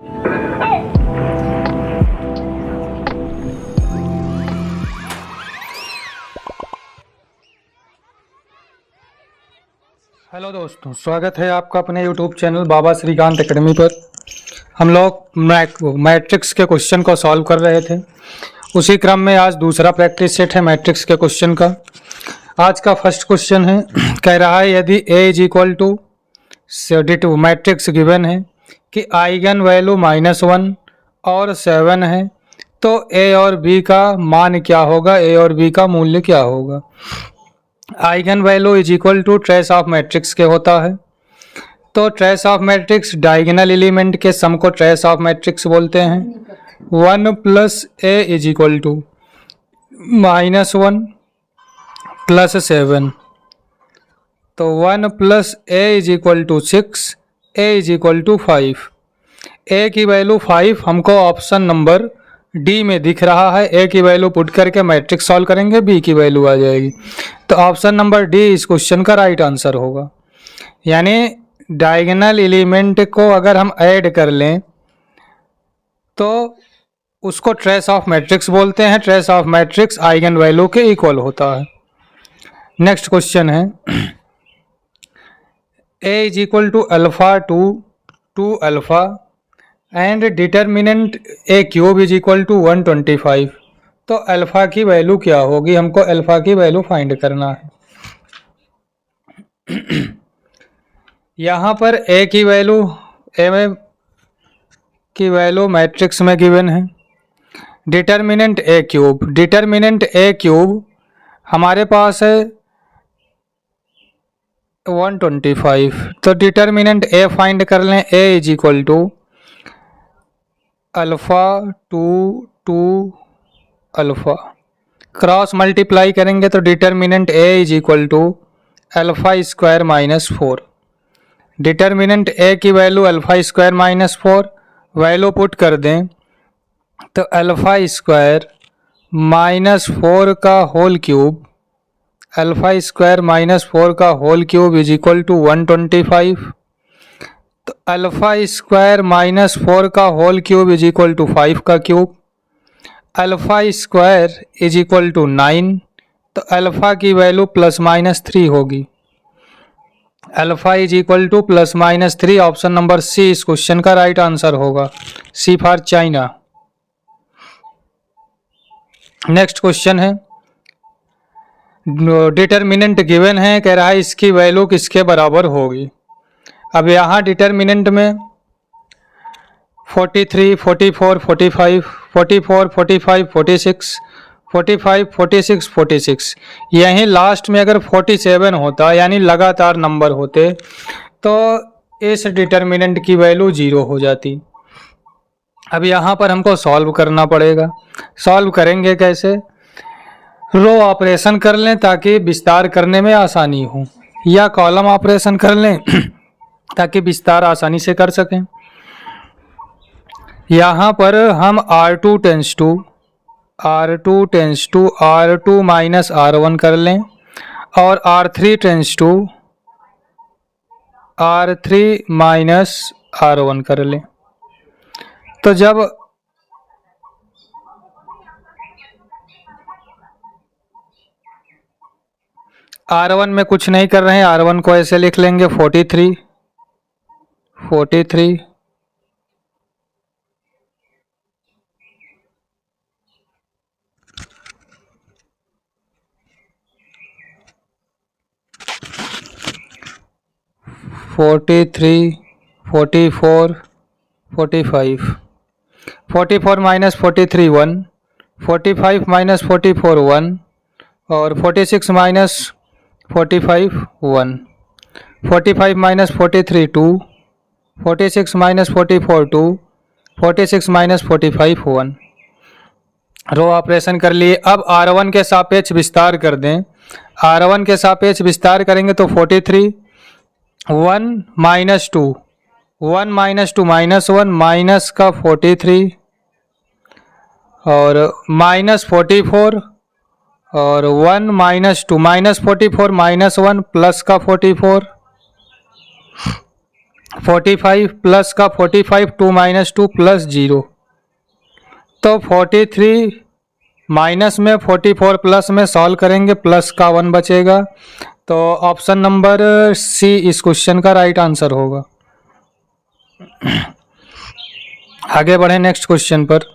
Hello दोस्तों, स्वागत है आपका अपने YouTube चैनल बाबा श्रीकांत एकेडमी पर। हम लोग मैट्रिक्स के क्वेश्चन को सॉल्व कर रहे थे। उसी क्रम में आज दूसरा प्रैक्टिस सेट है मैट्रिक्स के क्वेश्चन का। आज का फर्स्ट क्वेश्चन है, कह रहा है यदि A is equal to matrix given है कि आइगन वैल्यू -1 और 7 है, तो A और B का मान क्या होगा, A और B का मूल्य क्या होगा। Eigen value is equal to trace of matrix के होता है। तो trace of matrix diagonal element के सम को ट्रेस ऑफ मैट्रिक्स बोलते हैं। 1 plus A is equal to -1 plus 7। तो 1 plus A is equal to 6, A is equal to 5। A की वैल्यू 5 हमको ऑप्शन नंबर डी में दिख रहा है। A की वैल्यू पुट करके मैट्रिक्स सॉल्व करेंगे, B की वैल्यू आ जाएगी। तो ऑप्शन नंबर डी इस क्वेश्चन का राइट आंसर होगा। यानी डायगोनल एलिमेंट को अगर हम ऐड कर लें तो उसको ट्रेस ऑफ मैट्रिक्स बोलते हैं। Trace of matrix eigen value के इक्वल होता है। नेक्स्ट क्वेश्चन है, A is equal to alpha 2 alpha and determinant A cube is equal to 125। तो अल्फा की वैल्यू क्या होगी, हमको अल्फा की वैल्यू फाइंड करना है। यहाँ पर A की वैल्यू मैट्रिक्स में गिवन है। डिटर्मिनेंट A क्यूब हमारे पास है 125। तो डिटर्मिनेंट A फाइंड कर लें। A is equal to alpha 2 alpha, cross multiply करेंगे तो determinant A is equal to alpha square -4। Determinant A की value alpha square -4 value put कर दें तो अल्फा स्क्वायर -4 का होल क्यूब, अल्फा स्क्वायर -4 का whole cube is equal to 125। तो alpha square -4 का whole cube is equal to 5 का cube, alpha square is equal to 9। तो अल्फा की वैल्यू +-3 होगी। Alpha is equal to +-3। Option number C इस question का right answer होगा, C for China. Next question है, डिटर्मिनेंट गिवन है, कह रहा है इसकी वैल्यू किसके बराबर होगी। अब यहाँ डिटर्मिनेंट में 43, 44, 45, 44, 45, 46, 45, 46, 46, यहीं लास्ट में अगर 47 होता यानी लगातार नंबर होते तो इस डिटर्मिनेंट की वैल्यू 0 हो जाती। अब यहाँ पर हमको सॉल्व करना पड़ेगा। सॉल्व करेंगे कैसे, रो ऑपरेशन कर लें ताकि विस्तार करने में आसानी हो, या कॉलम ऑपरेशन कर लें ताकि विस्तार आसानी से कर सकें। यहाँ पर हम R2 tense to R2 minus R1 कर लें और R3 tense to R3 minus R1 कर लें। तो जब R1 में कुछ नहीं कर रहे हैं, R1 को ऐसे लिख लेंगे 43 43, 44, 45, 44 माइनस 43 1, 45 माइनस 44 1 और 46 minus 45 1, 45 minus 43 2, 46 minus 44 2, 46 minus 45 1। Row operation कर लिए। अब R1 के सापेक्ष विस्तार कर दें। R1 के सापेक्ष विस्तार करेंगे तो 43 1 माइनस 2 -1 माइनस का 43 और -44 और 1 माइनस 2 -44 -1 प्लस का 44 45 प्लस का 45 2 माइनस 2 प्लस 0, तो 43 माइनस में 44 प्लस में सॉल्व करेंगे, प्लस का 1 बचेगा। तो ऑप्शन नंबर सी इस क्वेश्चन का राइट आंसर होगा। आगे बढ़े नेक्स्ट क्वेश्चन पर।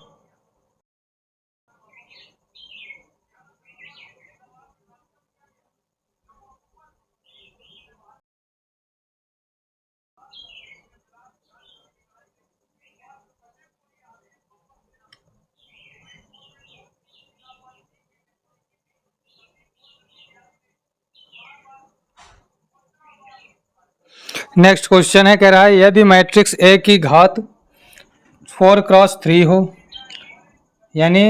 नेक्स्ट क्वेश्चन है, कह रहा है यदि मैट्रिक्स ए की घात 4x3 हो, यानी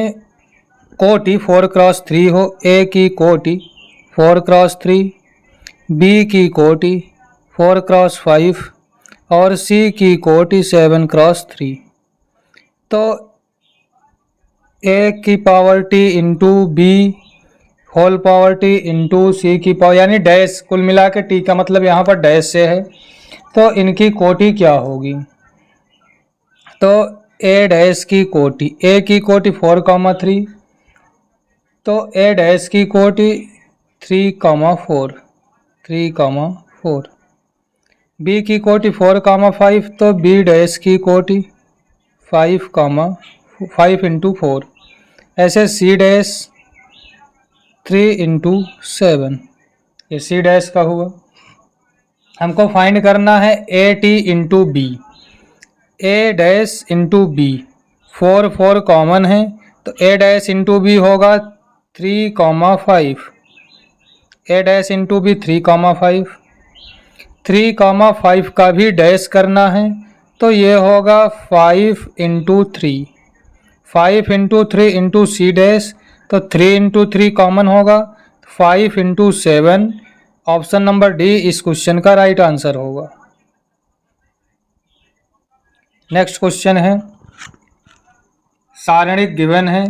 कोटि 4x3 हो, ए की कोटि 4x3, बी की कोटि 4x5 और सी की कोटि 7x3, तो ए की power T into B whole power T into C की पावर, यानी डैश, कुल मिला के टी का मतलब यहाँ पर डैश से है, तो इनकी कोटि क्या होगी। तो ए डैश की कोटि, ए की कोटि 4,3, तो ए डैश की कोटि 3,4, 3,4, बी की कोटि 4,5, तो बी डैश की कोटि 5 इंटू 4, ऐसे सी डैश 3 इंटू 7, ये सी डैश का हुआ। हमको फाइंड करना है A T into B, A dash into B, 4 common है, तो ए डैश इंटू बी होगा 3,5, ए डैश इंटू बी 3,5, 3,5 का भी डैश करना है, तो ये होगा 5 into 3, 5 into 3 into C dash, तो 3 इंटू 3 कॉमन होगा, 5 इंटू 7, ऑप्शन नंबर डी इस क्वेश्चन का राइट आंसर होगा। नेक्स्ट क्वेश्चन है, सारणिक गिवन है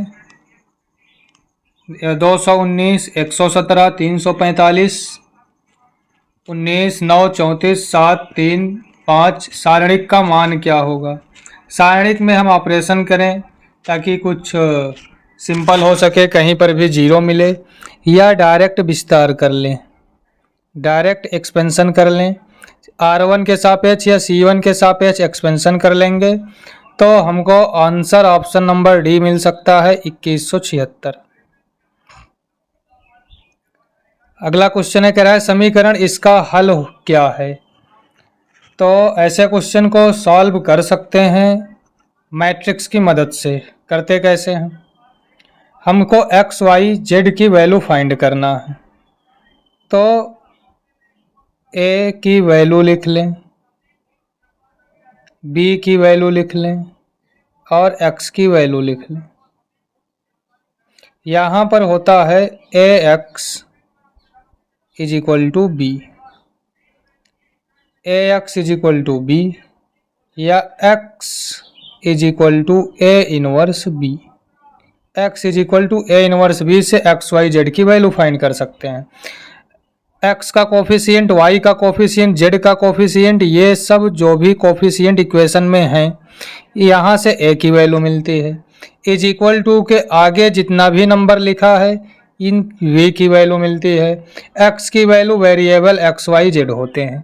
219, 117, 345, 19, 9, 34, 7, 3, 5, सारणिक का मान क्या होगा। सारणिक में हम ऑपरेशन करें ताकि कुछ सिंपल हो सके, कहीं पर भी जीरो मिले, या डायरेक्ट विस्तार कर लें, डायरेक्ट एक्सपेंशन कर लें, R1 के सापेक्ष या C1 के सापेक्ष एक्सपेंशन कर लेंगे, तो हमको आंसर ऑप्शन नंबर डी मिल सकता है 2176। अगला क्वेश्चन है, कह रहा है समीकरण इसका हल क्या है। तो ऐसे क्वेश्चन को सॉल्व कर सकते हैं मैट्रिक्स की मदद से। करते कैसे हैं, हमको एक्स वाई जेड की वैल्यू फाइंड करना है, तो ए की वैल्यू लिख लें, बी की वैल्यू लिख लें और एक्स की वैल्यू लिख लें। यहाँ पर होता है A X is equal to B, A X is equal to B, या X is equal to A inverse B. X is equal to A inverse B से एक्स वाई जेड की वैल्यू फाइंड कर सकते हैं। X का coefficient, Y का coefficient, Z का coefficient, ये सब जो भी कोफिशिएंट इक्वेशन में हैं, यहाँ से ए की वैल्यू मिलती है। इज इक्वल टू के आगे जितना भी नंबर लिखा है इन वी की वैल्यू मिलती है। एक्स की value variable x Y z होते हैं।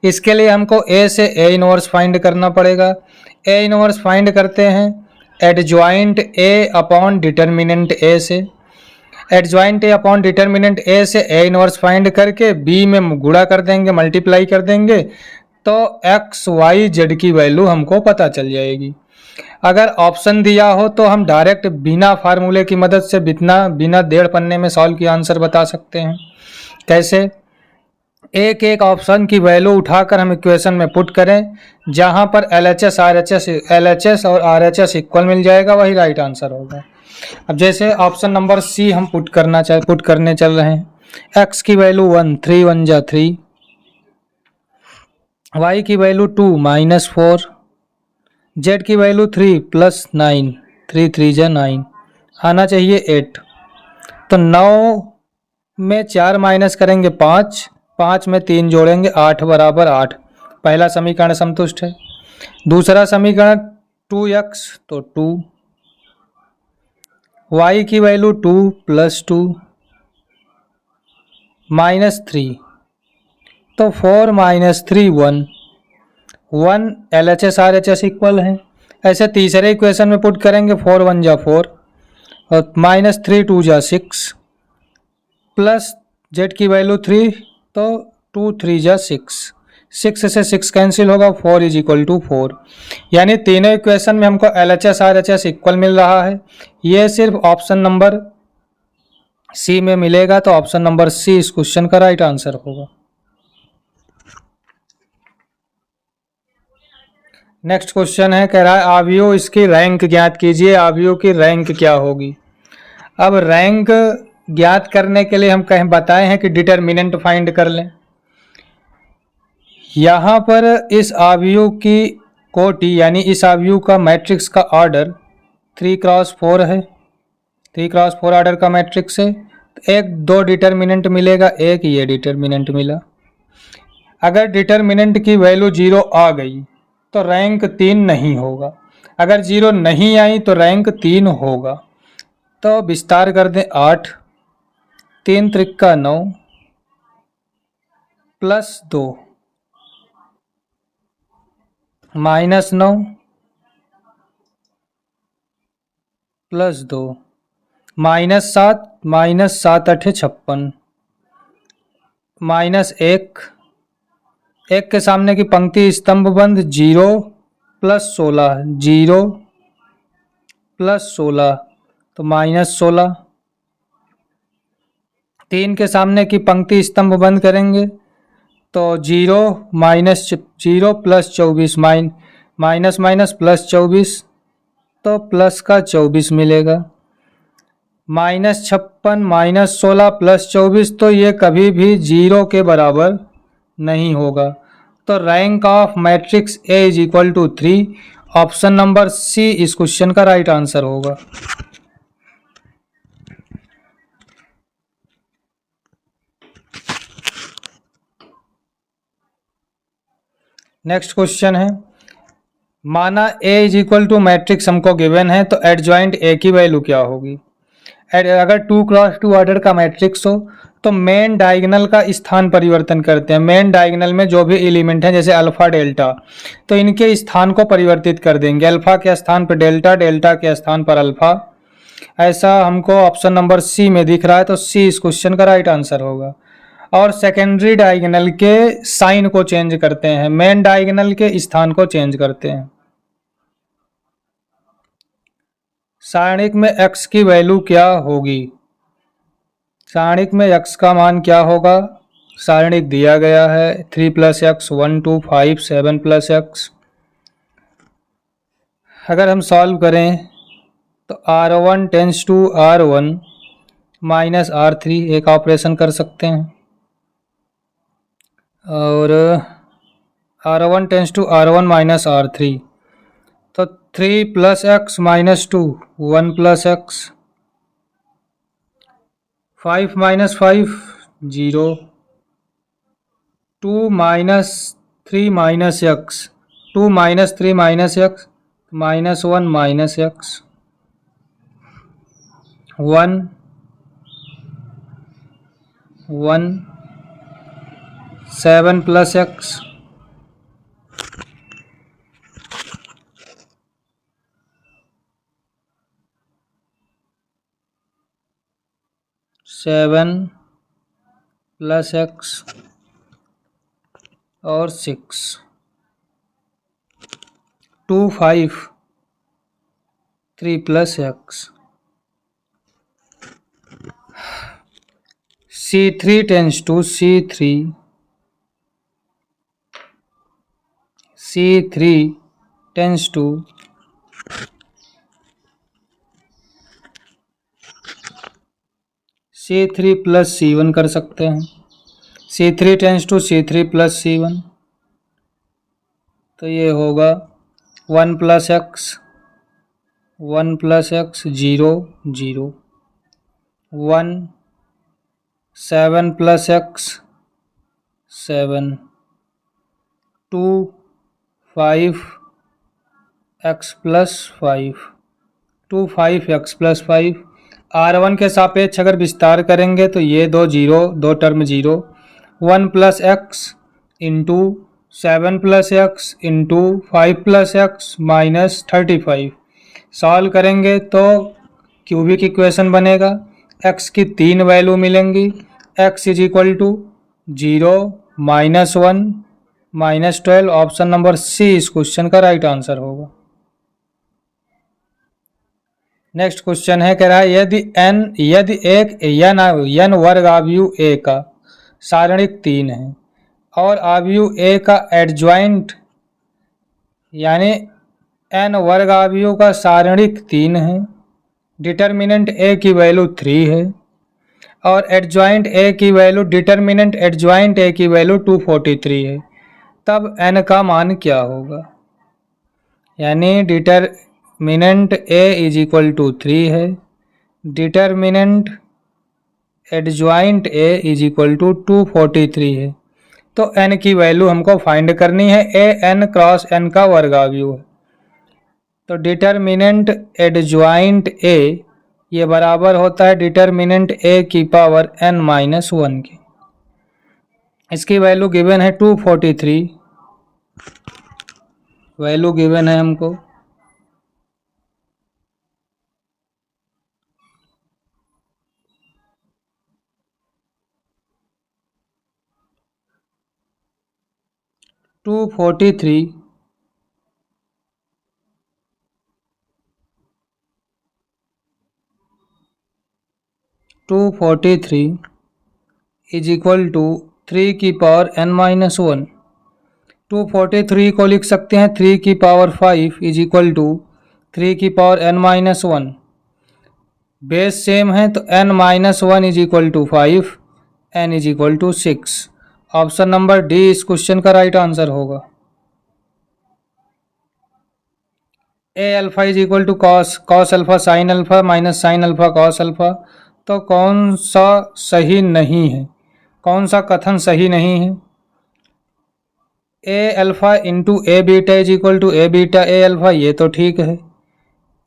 इसके लिए हमको ए से ए इनवर्स फाइंड करना पड़ेगा। ए इनवर्स फाइंड करते हैं एडजॉइंट ए अपॉन डिटर्मिनेंट ए से, एडजॉइंट ए अपॉन डिटर्मिनेंट ए से ए इनवर्स फाइंड करके बी में गुणा कर देंगे, मल्टीप्लाई कर देंगे, तो एक्स वाई जेड की वैल्यू हमको पता चल जाएगी। अगर ऑप्शन दिया हो तो हम डायरेक्ट बिना फार्मूले की मदद से बिना डेढ़ पन्ने में सॉल्व किया आंसर बता सकते हैं। कैसे, एक एक ऑप्शन की वैल्यू उठाकर हम इक्वेशन में पुट करें, जहां पर LHS और RHS इक्वल मिल जाएगा, वही राइट आंसर होगा। अब जैसे ऑप्शन नंबर सी हम पुट करने चल रहे हैं, एक्स की वैल्यू 1, 3 1 जा 3, वाई की वैल्यू 2 -4, जेड की वैल्यू 3 + 9, 3 3 जा 9, आना चाहिए 8। तो 9 में 4 माइनस करेंगे 5, 5 में 3 जोड़ेंगे 8 बराबर 8, पहला समीकरण संतुष्ट है। दूसरा समीकरण 2x तो 2, y की वैल्यू 2 + 2 -3 तो 4 - 3 1 1 LHS RHS इक्वल है। ऐसे तीसरे इक्वेशन में पुट करेंगे 4 1 जा 4 और -3 2 जा 6 प्लस z की वैल्यू 3 तो 2 3 जा 6 6 से 6 कैंसिल होगा 4 = 4। यानी तीनों इक्वेशन में हमको LHS RHS इक्वल मिल रहा है। ये सिर्फ ऑप्शन नंबर सी में मिलेगा, तो ऑप्शन नंबर सी इस क्वेश्चन का राइट आंसर होगा। नेक्स्ट क्वेश्चन है, कह रहा है आव्यूह इसकी रैंक ज्ञात कीजिए। आव्यूह की रैंक क्या होगी। अब रैंक ज्ञात करने के लिए हम कहीं बताए हैं कि डिटर्मिनेंट फाइंड कर लें। यहाँ पर इस आव्यूह की कोटि यानी इस आव्यूह का मैट्रिक्स का ऑर्डर 3x4 है। 3x4 ऑर्डर का मैट्रिक्स है। एक 2 डिटर्मिनेंट मिलेगा, एक ये डिटर्मिनेंट मिला। अगर डिटर्मिनेंट की वैल्यू 0 आ गई तो रैंक 3 नहीं होगा। अगर 0 नहीं आई तो रैंक 3 होगा। तो विस्तार कर दें 8 3 त्रिक्का 9 +2 -9 +2 -7 -7 8 56 -1 1 के सामने की पंक्ति स्तंभ बंद 0 + 16 0 + 16 तो -16। 3 के सामने की पंक्ति स्तंभ बंद करेंगे तो 0 - 0 + 24 माइनस माइनस +24 तो प्लस का 24 मिलेगा। -56 -16 +24 तो ये कभी भी 0 के बराबर नहीं होगा। तो rank of matrix A = 3। Option number C इस क्वेश्चन का राइट आंसर होगा। नेक्स्ट क्वेश्चन है, माना A = मैट्रिक्स हमको गिवन है तो एडजॉइंट A की वैल्यू क्या होगी। अगर 2x2 ऑर्डर का मैट्रिक्स हो तो मेन डायगोनल का स्थान परिवर्तन करते हैं। मेन डायगोनल में जो भी एलिमेंट हैं जैसे अल्फा डेल्टा, तो इनके स्थान को परिवर्तित कर देंगे। अल्फा के स्थान पर डेल्टा, डेल्टा के स्थान पर अल्फा। ऐसा हमको ऑप्शन नंबर सी में दिख रहा है, तो सी इस क्वेश्चन का राइट आंसर होगा। और सेकेंडरी डायगोनल के साइन को चेंज करते हैं, मेन डायगोनल के स्थान को चेंज करते हैं। सारणिक में x की वैल्यू क्या होगी। सारणिक में x का मान क्या होगा। सारणिक दिया गया है 3 + x 1 2 5 7 + x। अगर हम सॉल्व करें तो r1 tense to r1 -r3 एक ऑपरेशन कर सकते हैं, और r1 tense to r1 -r3 तो 3 + x -2 1 + x 5 - 5 0 2 - 3 - x 2 - 3 - x -1 - x 1 1 7 + x 7 + x और 6 2 5 3 + x C3 tends to C3 C3 tends to C3 + C1 कर सकते हैं। C3 tends to C3 + C1 तो ये होगा 1 + x 1 + x 0 0 1 7 + x 7 to 5x+5 to 5x+5 R1 के सापेक्ष अगर विस्तार करेंगे तो ये दो term 0 1 + x into 7 + x into 5 + x -35 solve करेंगे तो क्यूबिक इक्वेशन बनेगा। x की 3 वैल्यू मिलेंगी। x = 0 -1 -12 ऑप्शन नंबर सी इस क्वेश्चन का राइट आंसर होगा। नेक्स्ट क्वेश्चन है, कह रहा है यदि एक n वर्ग आव्यूह A का सारणिक 3 है और आव्यूह A का एडज्वाइंट यानी n वर्ग आव्यूह का सारणिक 3 है, डिटर्मिनेंट A की वैल्यू 3 है और एडज्वाइंट A की वैल्यू डिटर्मिनेंट एडज्वाइंट A की वैल्यू 243 है, तब n का मान क्या होगा। यानी डिटर्मिनेंट A = 3 है, डिटर्मिनेंट एडज्वाइंट A = 243 है, तो n की वैल्यू हमको फाइंड करनी है। A n क्रॉस n का वर्ग आव्यूह है, तो डिटर्मिनेंट एडज्वाइंट A ये बराबर होता है डिटर्मिनेंट A की पावर n-1 की। इसकी वैल्यू गिवन है 243, वैल्यू गिवन है हमको। टू 43 इज इक्वल टू 3 की पावर n-1। 243 को लिख सकते हैं 3 की पावर 5 इज इक्वल टू 3 की पावर n-1। बेस सेम है तो n-1 is equal to 5, n is equal to 6। Option number D इस क्वेश्चन का राइट आंसर होगा। A α is equal to cos alpha sine alpha minus sine alpha cos alpha, तो कौन सा सही नहीं है, कौन सा कथन सही नहीं है। A α into A beta is equal to A beta A alpha, ये तो ठीक है।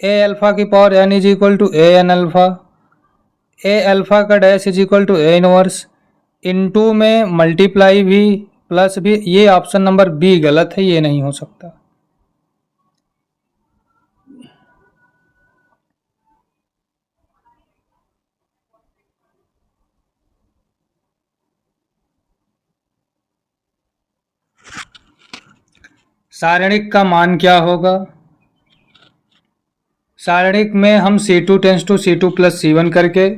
A अल्फा की power n is equal to A n alpha, A alpha का dash is equal to A inverse, into में मल्टीप्लाई भी plus भी, ये ऑप्शन नंबर बी गलत है, ये नहीं हो सकता। सारणिक का मान क्या होगा। सारणिक में हम C2 tends to C2 + C1 करके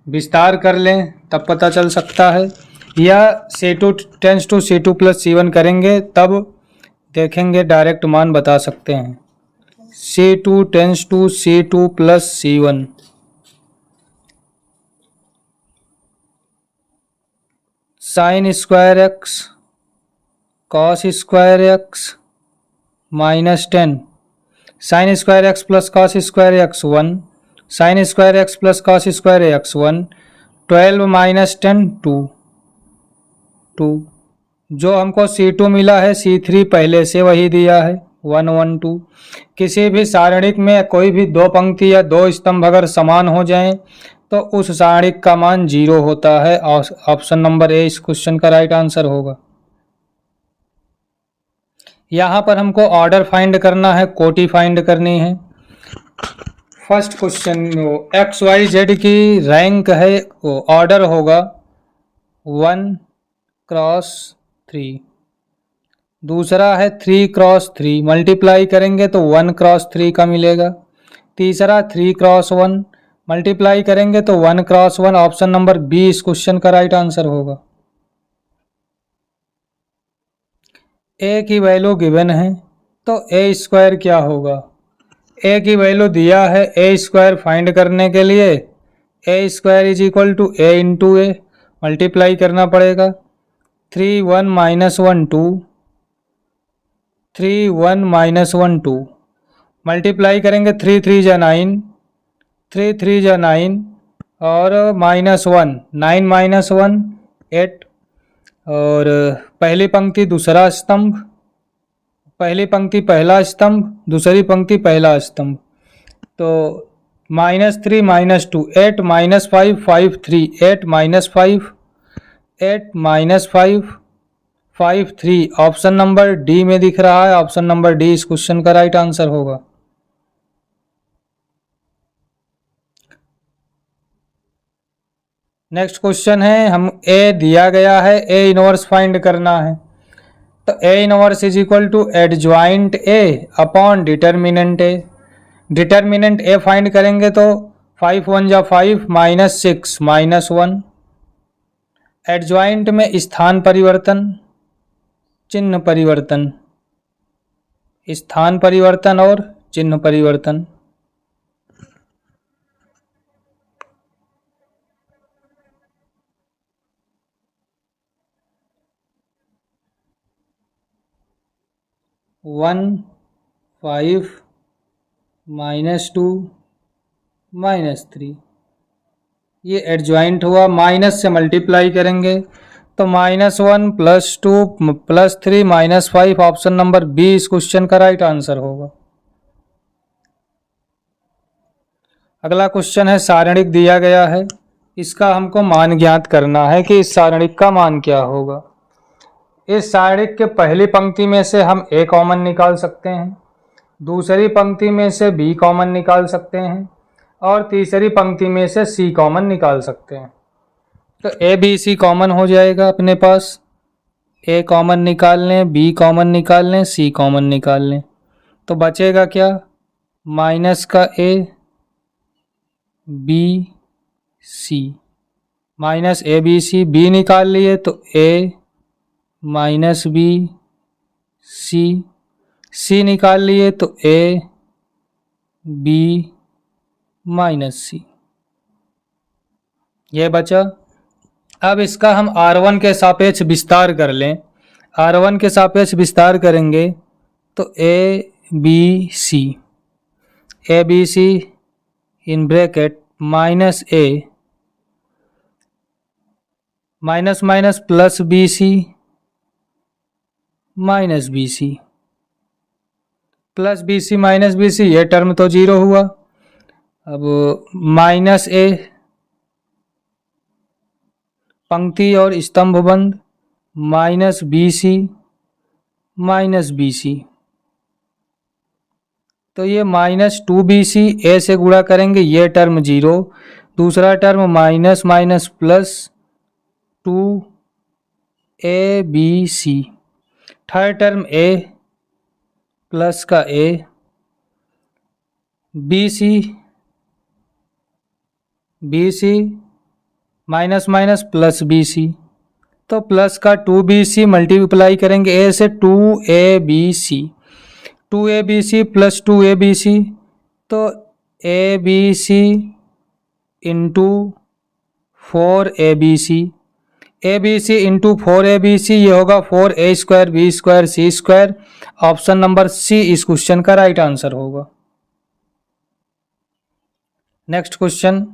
विस्तार कर लें तब पता चल सकता है, या C2 tends to C2 + C1 करेंगे तब देखेंगे डायरेक्ट मान बता सकते हैं। C2 tends to C2 + C1 sine square x cos square x -10 sine square x + cos square x 1 sine square x + cos square x 1 12 - 10 2। जो हमको C2 मिला है C3 पहले से वही दिया है 1 1 2। किसी भी सारणिक में कोई भी दो पंक्ति या दो स्तंभ अगर समान हो जाएं तो उस सारणिक का मान 0 होता है। ऑप्शन नंबर ए इस क्वेश्चन का राइट आंसर होगा। यहाँ पर हमको ऑर्डर फाइंड करना है, कोटि फाइंड करनी है। फर्स्ट क्वेश्चन में एक्स वाई जेड की रैंक है, वो ऑर्डर होगा 1 क्रॉस 3। दूसरा है 3 क्रॉस 3, मल्टीप्लाई करेंगे तो 1 क्रॉस 3 का मिलेगा। तीसरा 3 क्रॉस 1, मल्टीप्लाई करेंगे तो 1 क्रॉस 1। ऑप्शन नंबर बी इस क्वेश्चन का राइट आंसर होगा। ए की वैल्यू गिवन है तो ए स्क्वायर क्या होगा। ए की वैल्यू दिया है, ए स्क्वायर फाइंड करने के लिए A square is equal to A into A, multiply करना पड़ेगा। 3 1 -1 2, 3 1 -1 2, मल्टीप्लाई करेंगे 3 3 जा 9, 3 3 जा 9 और -1 9 -1 8, और पहली पंक्ति दूसरा स्तंभ पहली पंक्ति पहला स्तंभ, दूसरी पंक्ति पहला स्तंभ, तो -3 -2 8 -5 5 3 8 -5 8 -5 5 3 ऑप्शन नंबर डी में दिख रहा है। ऑप्शन नंबर डी इस क्वेश्चन का राइट आंसर होगा। नेक्स्ट क्वेश्चन है, हम ए दिया गया है, ए इनवर्स फाइंड करना है। तो A inverse is equal to adjoint A upon determinant A. Determinant A find करेंगे तो 5 1 जा 5 -6 -1। एडजॉइंट में स्थान परिवर्तन, चिन्ह परिवर्तन, स्थान परिवर्तन और चिन्ह परिवर्तन। वन 5 -2 -3, ये एडजॉइंट हुआ। माइनस से मल्टीप्लाई करेंगे तो -1 +2 +3 -5 ऑप्शन नंबर बी इस क्वेश्चन का राइट आंसर होगा। अगला क्वेश्चन है, सारणिक दिया गया है, इसका हमको मान ज्ञात करना है कि इस सारणिक का मान क्या होगा। इस सारणिक के पहली पंक्ति में से हम ए कॉमन निकाल सकते हैं, दूसरी पंक्ति में से बी कॉमन निकाल सकते हैं और तीसरी पंक्ति में से सी कॉमन निकाल सकते हैं। तो ए बी सी कॉमन हो जाएगा अपने पास, ए कॉमन निकाल लें, बी कॉमन निकाल लें, सी कॉमन निकाल लें, तो बचेगा क्या, माइनस का A B C, minus A B C, B निकाल लिए तो ए माइनस बी सी, सी निकाल लिए तो ए बी माइनस सी, ये बचा। अब इसका हम R1 के सापेक्ष विस्तार कर लें। R1 के सापेक्ष विस्तार करेंगे तो A B C in bracket minus A minus minus plus B C minus B C, plus B C minus B C, ये टर्म तो जीरो हुआ। अब माइनस ए पंक्ति और स्तंभ बंद, minus B C minus B C, तो ये -2BC ए से गुणा करेंगे, ये टर्म जीरो, दूसरा term minus minus plus 2ABC, third term A plus का A BC minus minus plus BC, तो प्लस का 2BC मल्टीप्लाई करेंगे ए से 2ABC, 2ABC प्लस 2ABC, तो ABC into 4ABC, ABC into 4ABC, ये होगा 4A² B² C²। Option number C इस question का राइट आंसर होगा। नेक्स्ट क्वेश्चन,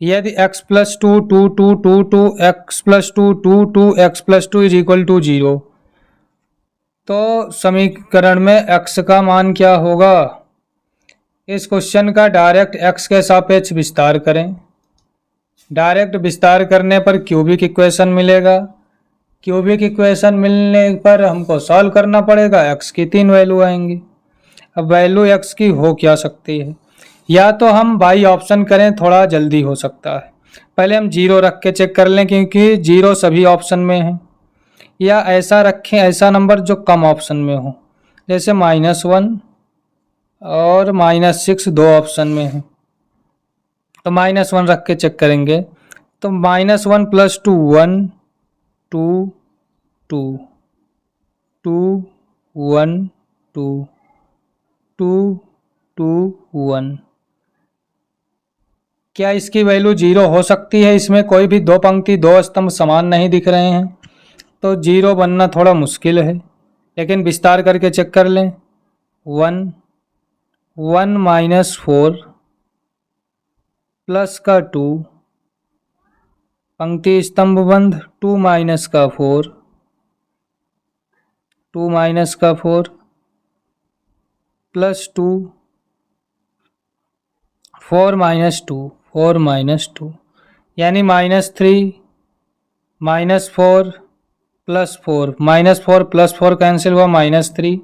यदि x + 2 2 2 2 2 x + 2 2 2 x + 2 = 0, तो समीकरण में x का मान क्या होगा। इस क्वेश्चन का डायरेक्ट x के सापेक्ष विस्तार करें। डायरेक्ट विस्तार करने पर क्यूबिक इक्वेशन मिलेगा। क्यूबिक इक्वेशन मिलने पर हमको सॉल्व करना पड़ेगा, x की 3 वैल्यू आएंगी। अब वैल्यू x की हो क्या सकती है, या तो हम बाई ऑप्शन करें, थोड़ा जल्दी हो सकता है। पहले हम 0 रख के चेक कर लें, क्योंकि 0 सभी ऑप्शन में है, या ऐसा रखें, ऐसा नंबर जो कम ऑप्शन में हो, जैसे -1 और -6 दो ऑप्शन में है, तो -1 रख के चेक करेंगे। तो -1 + 2 1 2 2 2 1 2 2 2 1, क्या इसकी वैल्यू 0 हो सकती है। इसमें कोई भी दो पंक्ति दो स्तंभ समान नहीं दिख रहे हैं, तो 0 बनना थोड़ा मुश्किल है, लेकिन विस्तार करके चेक कर लें। 1 1 -4 प्लस का 2 पंक्ति स्तंभ बंद, 2 - का 4 2 - का 4, प्लस 2, 4 माइनस 2, 4 माइनस 2 यानी -3 -4 प्लस 4, -4 प्लस 4 कैंसिल हुआ -3,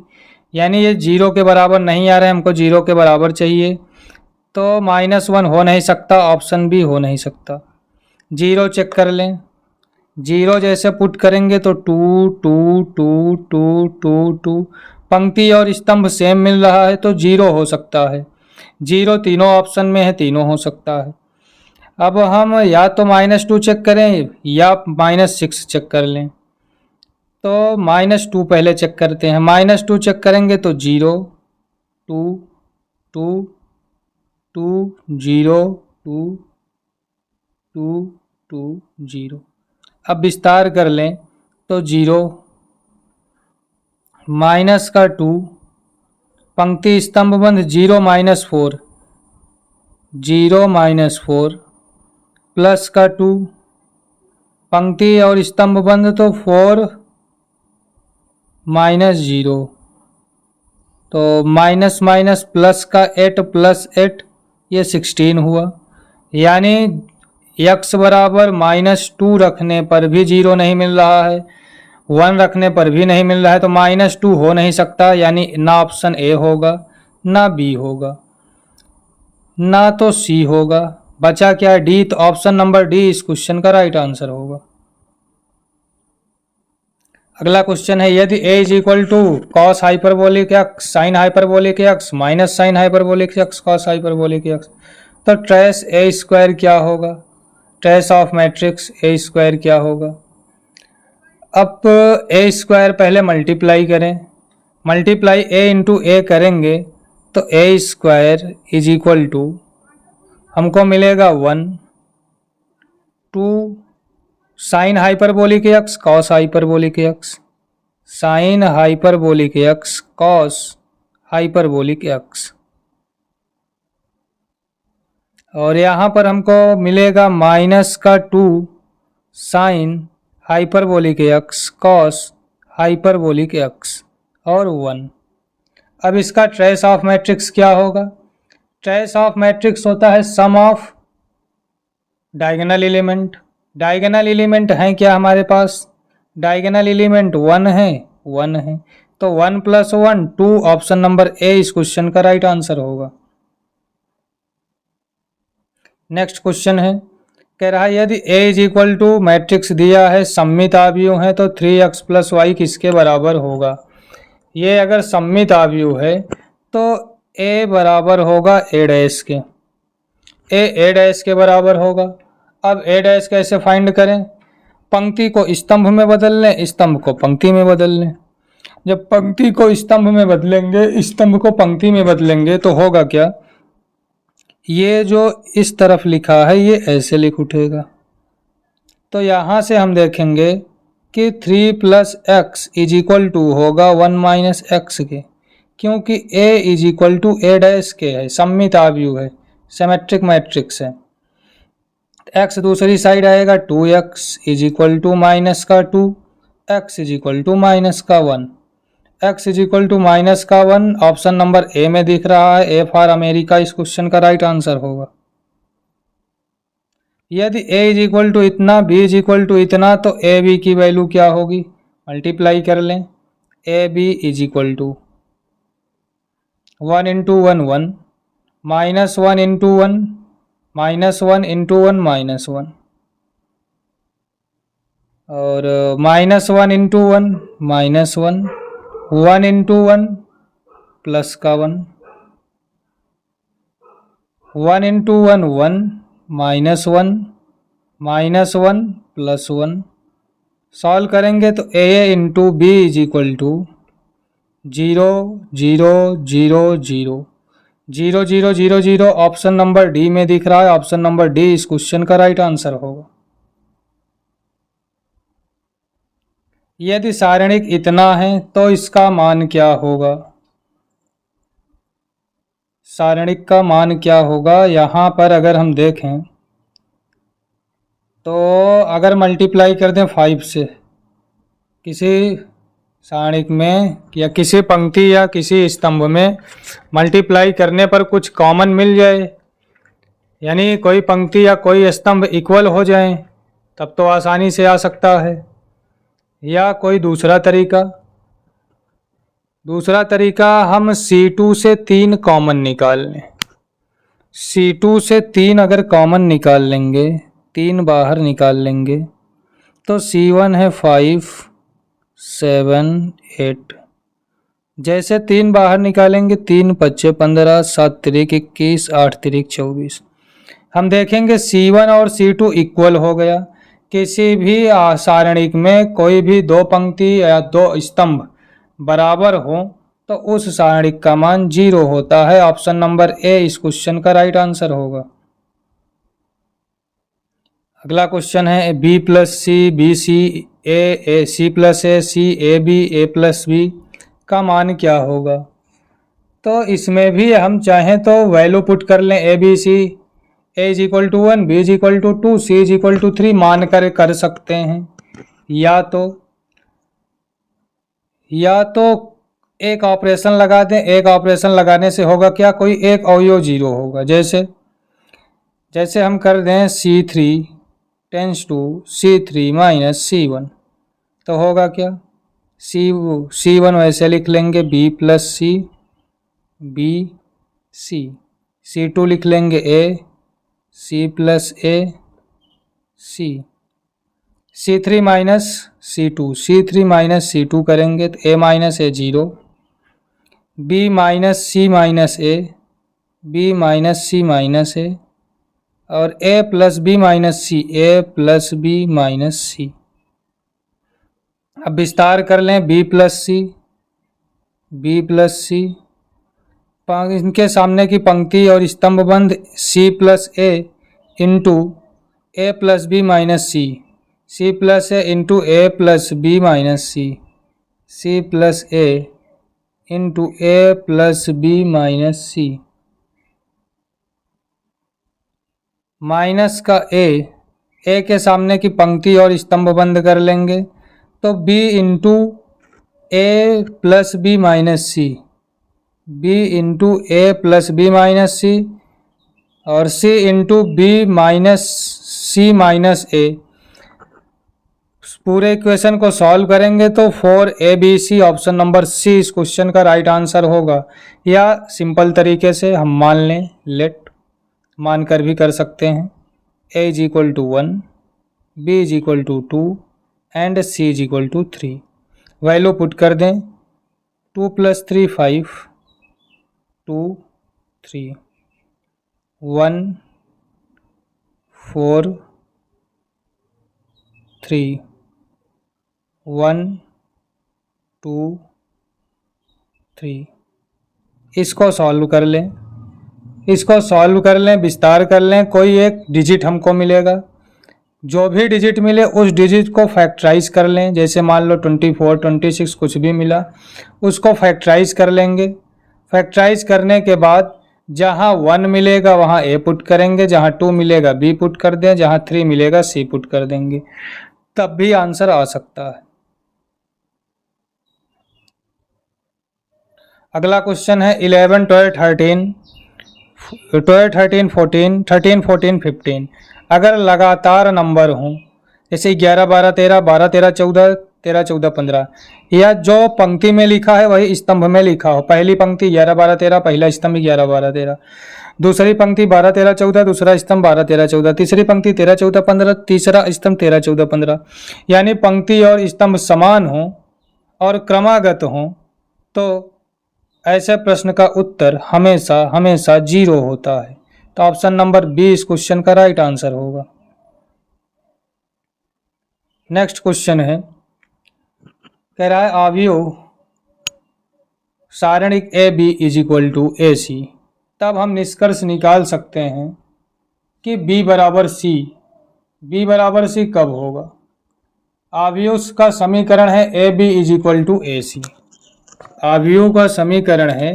यानी ये 0 के बराबर नहीं आ रहा है, हमको 0 के बराबर चाहिए। तो -1 हो नहीं सकता, ऑप्शन बी हो नहीं सकता। 0 चेक कर लें, 0 जैसे पुट करेंगे तो 2 2 2 2 2 2, पंक्ति और स्तंभ सेम मिल रहा है तो 0 हो सकता है। 0 तीनों ऑप्शन में है, तीनों हो सकता है। अब हम या तो -2 चेक करें या -6 चेक कर लें। तो -2 पहले चेक करते हैं। -2 चेक करेंगे तो 0 2 2 2 0 2 2 2 0। अब विस्तार कर लें तो 0 माइनस का 2, पंक्ति स्तंभ बंध 0 -4, 0 -4 प्लस का 2, पंक्ति और स्तंभ बंध तो 4 -0, तो माइनस माइनस प्लस का 8 प्लस 8 ये 16 हुआ। यानी x बराबर -2 रखने पर भी 0 नहीं मिल रहा है, 1 रखने पर भी नहीं मिल रहा है, तो -2 हो नहीं सकता। यानी ना ऑप्शन ए होगा ना बी होगा ना तो सी होगा। बचा क्या डी, तो ऑप्शन नंबर डी इस क्वेश्चन का राइट आंसर होगा। अगला क्वेश्चन है, यदि a is equal to cos hyperbolic x sine hyperbolic x minus sine hyperbolic x cos hyperbolic x, तो ट्रेस ए स्क्वायर क्या होगा, trace of matrix A square क्या होगा। अब ए स्क्वायर पहले मल्टीप्लाई करें, मल्टीप्लाई ए इंटू ए करेंगे तो A square is equal to हमको मिलेगा 1 2 sine hyperbolic x cos hyperbolic x, sine hyperbolic x cos hyperbolic x, और यहाँ पर हमको मिलेगा माइनस का 2 sine hyperbolic x cos hyperbolic x और 1। अब इसका ट्रेस ऑफ मैट्रिक्स क्या होगा, ट्रेस ऑफ मैट्रिक्स होता है sum of diagonal element. Diagonal element हैं क्या हमारे पास, डायगोनल एलिमेंट 1 है, 1 है, तो 1 + 1 2, ऑप्शन नंबर ए इस क्वेश्चन का राइट आंसर होगा। नेक्स्ट क्वेश्चन है, कह रहा है यदि a is equal to matrix दिया है सममित आव्यूह है तो 3x + y किसके बराबर होगा। ये अगर सममित आव्यूह है तो a बराबर होगा a डैश के, a डैश के बराबर होगा। अब a डैश कैसे फाइंड करें, पंक्ति को स्तंभ में बदल लें, स्तंभ को पंक्ति में बदल लें। जब पंक्ति को स्तंभ में बदलेंगे, स्तंभ को पंक्ति में बदलेंगे तो होगा क्या, ये जो इस तरफ लिखा है ये ऐसे लिख उठेगा। तो यहाँ से हम देखेंगे कि 3 + x इज इक्वल टू होगा 1 - x के, क्योंकि a is equal to a dash के है, सममित आव्यूह है, सिमेट्रिक मैट्रिक्स है। x दूसरी साइड आएगा 2x is equal to minus का 2, x is equal to minus का 1, x is equal to minus का 1 ऑप्शन नंबर ए में दिख रहा है, ए फॉर अमेरिका इस क्वेश्चन का राइट आंसर होगा। यदि a इज इक्वल टू इतना, b इज इक्वल टू इतना, तो ए बी की वैल्यू क्या होगी, मल्टीप्लाई कर लें, A B is equal to 1 × 1 1 -1 × 1 -1 × 1 -1, और -1 × 1 -1 1 × 1 प्लस का 1 1 × 1 1 -1 -1 प्लस 1। सॉल्व करेंगे तो a × b is equal to 0 0 0 0 0 0 0 0, option number D में दिख रहा है, ऑप्शन नंबर डी इस क्वेश्चन का राइट आंसर होगा। यदि सारणिक इतना है तो इसका मान क्या होगा, सारणिक का मान क्या होगा, यहाँ पर अगर हम देखें तो अगर मल्टीप्लाई कर दें 5 से, किसी सारणिक में या किसी पंक्ति या किसी स्तंभ में मल्टीप्लाई करने पर कुछ कॉमन मिल जाए, यानी कोई पंक्ति या कोई स्तंभ इक्वल हो जाए, तब तो आसानी से आ सकता है। या कोई दूसरा तरीका हम C2 से 3 कॉमन निकाल लें। C2 से 3 अगर कॉमन निकाल लेंगे, 3 बाहर निकाल लेंगे, तो C1 है 5, 7, 8। जैसे 3 बाहर निकालेंगे, 3 पच्चे 15, 7 तिरिक 21, 8 तिरिक 24। हम देखेंगे C1 और C2 इक्वल हो गया। किसी भी सारणिक में कोई भी दो पंक्ति या दो स्तंभ बराबर हो तो उस सारणिक का मान 0 होता है। ऑप्शन नंबर ए इस क्वेश्चन का राइट आंसर होगा। अगला क्वेश्चन है B plus C B C A C plus A C A plus B का मान क्या होगा। तो इसमें भी हम चाहें तो वैल्यू पुट कर लें A B C, A is equal to 1, B is equal to 2, C is equal to 3 मान कर सकते हैं। या तो एक ऑपरेशन लगा दें। एक ऑपरेशन लगाने से होगा क्या, कोई एक अवयव 0 होगा। जैसे हम कर दें C3 tends to C3 minus C1, तो होगा क्या, C1 वैसे लिख लेंगे B plus C B C, C2 लिख लेंगे A C plus A C, C3 minus C2 करेंगे तो A minus A 0, B minus C minus A, B minus C minus A और A plus B minus C, A plus B minus C। अब विस्तार कर लें B plus C, इनके सामने की पंक्ति और स्तंभ बंद C plus A into A plus B minus C plus A into A plus B minus C plus A into A plus B minus C। Minus का A के सामने की पंक्ति और स्तंभ बंद कर लेंगे तो B into A plus B minus C, B into A plus B minus C और C into B minus C minus A। पूरे इक्वेशन को सॉल्व करेंगे तो 4ABC ऑप्शन नंबर सी इस क्वेश्चन का राइट आंसर होगा। या सिंपल तरीके से हम मान लें, मान कर भी कर सकते हैं। A is equal to 1, B is equal to 2 and C is equal to 3। Value put कर दें 2 प्लस 3 5, 2 3 1 4 3 1 2 3। इसको सॉल्व कर लें, विस्तार कर लें, कोई एक डिजिट हमको मिलेगा। जो भी डिजिट मिले उस डिजिट को फैक्टराइज कर लें। जैसे मान लो 24 26 कुछ भी मिला उसको फैक्टराइज कर लेंगे। फैक्टराइज करने के बाद जहाँ 1 मिलेगा वहाँ A पुट करेंगे, जहाँ 2 मिलेगा B पुट कर दें, जहाँ 3 मिलेगा C पुट कर देंगे, तब भी आंसर आ सकता है। अगला क्वेश्चन है 11 12 13 14 15। अगर लगातार नंबर हों, जैसे 11 12 13 12 13 14 13 14 15, या जो पंक्ति में लिखा है वही स्तंभ में लिखा हो। पहली पंक्ति 11 12 13, पहला स्तंभ 11 12 13, दूसरी पंक्ति 12 13 14, दूसरा स्तंभ 12 13 14, तीसरी पंक्ति 13 14 15, तीसरा स्तंभ 13 14 15, यानी पंक्ति और स्तंभ समान हो और क्रमागत हो तो ऐसे प्रश्न का उत्तर हमेशा 0 होता है। तो ऑप्शन नंबर बी इस क्वेश्चन का राइट आंसर होगा। नेक्स्ट क्वेश्चन है, कह रहा है अवयव सारणिक A B is equal to A C. तब हम निष्कर्ष निकाल सकते हैं कि B बराबर सी। B बराबर सी कब होगा? अवयव का समीकरण है A B is equal to A C. अवयव का समीकरण है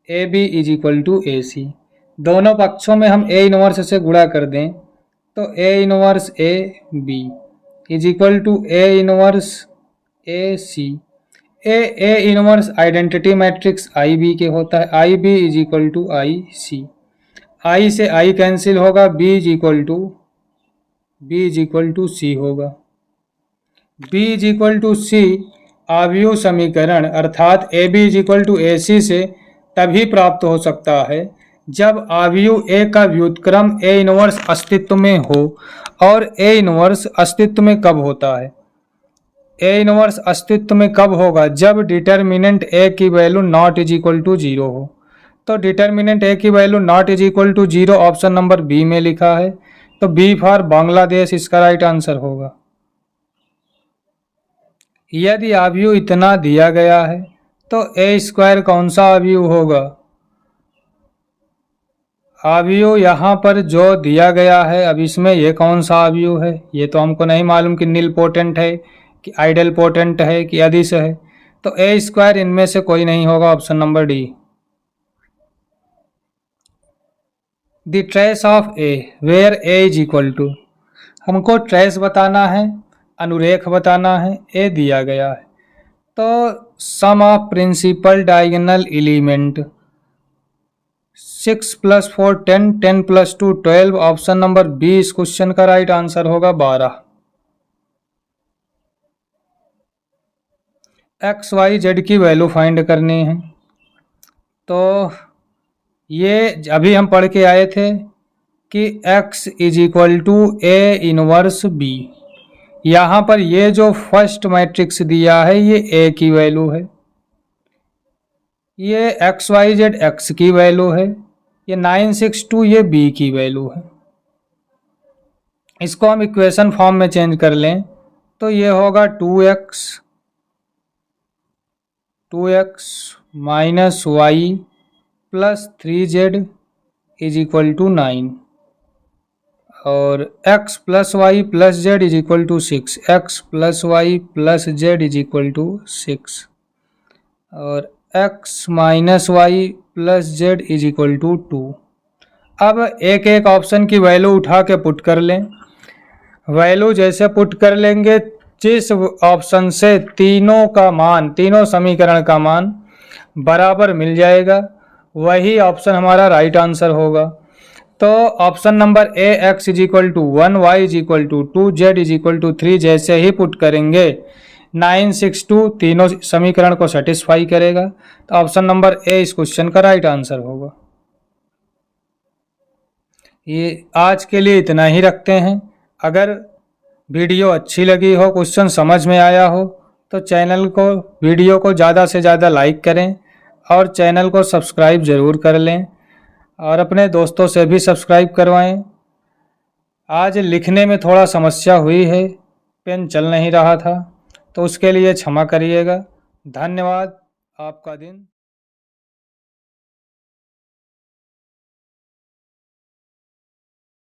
A B is equal to A C. दोनों पक्षों में हम ए इनवर्स से गुणा कर दें तो A inverse A B is equal to A inverse A C A inverse identity matrix I B के होता है, I B is equal to I C, I से आई कैंसिल होगा, B is equal to C होगा। B is equal to C आव्यूह समीकरण अर्थात A B is equal to A C से तभी प्राप्त हो सकता है जब आव्यूह ए का व्युत्क्रम ए इनवर्स अस्तित्व में हो। और ए इनवर्स अस्तित्व में कब होता है? ए इनवर्स अस्तित्व में कब होगा? जब डिटर्मिनेंट ए की value not is equal to zero हो। तो डिटर्मिनेंट ए की value not is equal to zero option number B में लिखा है, तो बी फॉर बांग्लादेश इसका राइट आंसर होगा। यदि आव्यूह इतना दिया गया है तो ए स्क्वायर कौन सा आव्यूह होगा? आव्यूह यहाँ पर जो दिया गया है, अब इसमें ये कौन सा आव्यूह है ये तो हमको नहीं मालूम कि नील पोटेंट है कि आइडल पोटेंट है कि अदिश है, तो ए स्क्वायर इनमें से कोई नहीं होगा, option number D. The trace of A where A is equal to, हमको ट्रेस बताना है, अनुरेख बताना है, ए दिया गया है, तो sum of principal diagonal element 6 + 4 10, 10 + 2 12, option number B इस क्वेश्चन का राइट आंसर होगा 12। एक्स वाई जेड की वैल्यू फाइंड करनी है, तो ये अभी हम पढ़ के आए थे कि x is equal to A inverse B. यहाँ पर ये जो फर्स्ट मैट्रिक्स दिया है ये a की वैल्यू है, ये एक्स वाई जेड एक्स की वैल्यू है, ये 962 ये b की वैल्यू है। इसको हम इक्वेशन फॉर्म में चेंज कर लें तो ये होगा 2x minus Y plus 3z is equal to 9, और x plus Y plus Z is equal to 6, x plus Y plus Z is equal to 6, और x minus Y plus Z is equal to 2। अब एक एक option की value उठा के put कर लें। वैल्यू जैसे पुट कर लेंगे, जिस ऑप्शन से तीनों का मान, तीनों समीकरण का मान बराबर मिल जाएगा वही ऑप्शन हमारा राइट आंसर होगा। तो option number A X is equal to 1, Y is equal to 2, Z is equal to 3 जैसे ही पुट करेंगे 962 तीनों समीकरण को सेटिस्फाई करेगा, तो ऑप्शन नंबर ए इस क्वेश्चन का राइट आंसर होगा। ये आज के लिए इतना ही रखते हैं। अगर वीडियो अच्छी लगी हो, क्वेश्चन समझ में आया हो, तो चैनल को, वीडियो को ज़्यादा से ज़्यादा लाइक करें और चैनल को सब्सक्राइब ज़रूर कर लें और अपने दोस्तों से भी सब्सक्राइब करवाएं। आज लिखने में थोड़ा समस्या हुई है, पेन चल नहीं रहा था, तो उसके लिए क्षमा करिएगा। धन्यवाद, आपका दिन